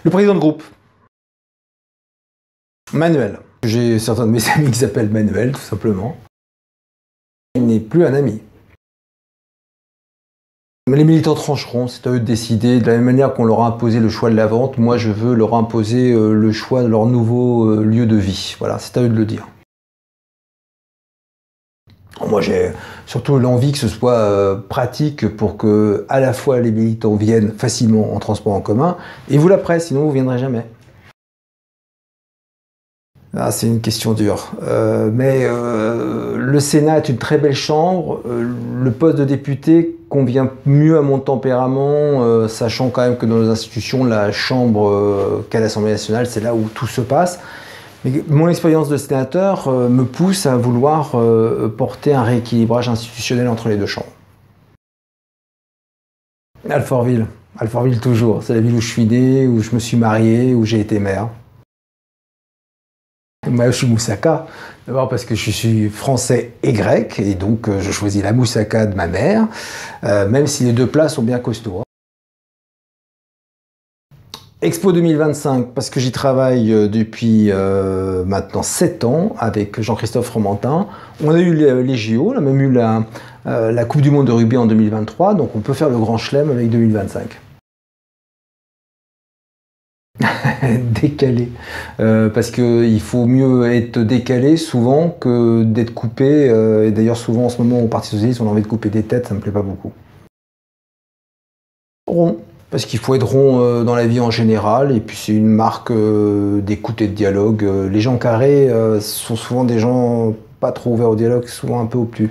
Le président de groupe. Manuel. J'ai certains de mes amis qui s'appellent Manuel, tout simplement. Il n'est plus un ami. Les militants trancheront, c'est à eux de décider. De la même manière qu'on leur a imposé le choix de la vente, moi je veux leur imposer le choix de leur nouveau lieu de vie. Voilà, c'est à eux de le dire. Moi j'ai surtout l'envie que ce soit pratique pour que à la fois les militants viennent facilement en transport en commun et vous la presse, sinon vous ne viendrez jamais. Ah, c'est une question dure. Le Sénat est une très belle chambre. Le poste de député convient mieux à mon tempérament, sachant quand même que dans nos institutions, la Chambre qu'à l'Assemblée nationale, c'est là où tout se passe. Mais mon expérience de sénateur me pousse à vouloir porter un rééquilibrage institutionnel entre les deux chambres. Alfortville. Alfortville toujours. C'est la ville où je suis né, où je me suis marié, où j'ai été maire. Moi, je suis moussaka, d'abord parce que je suis français et grec, et donc je choisis la moussaka de ma mère, même si les deux plats sont bien costauds. Expo 2025, parce que j'y travaille depuis maintenant 7 ans avec Jean-Christophe Fromentin. On a eu les JO, on a même eu la Coupe du Monde de rugby en 2023, donc on peut faire le grand chelem avec 2025. Décalé, parce qu'il faut mieux être décalé souvent que d'être coupé, et d'ailleurs souvent en ce moment au Parti Socialiste on a envie de couper des têtes, ça me plaît pas beaucoup. Rond, parce qu'il faut être rond dans la vie en général, et puis c'est une marque d'écoute et de dialogue. Les gens carrés sont souvent des gens pas trop ouverts au dialogue, souvent un peu obtus.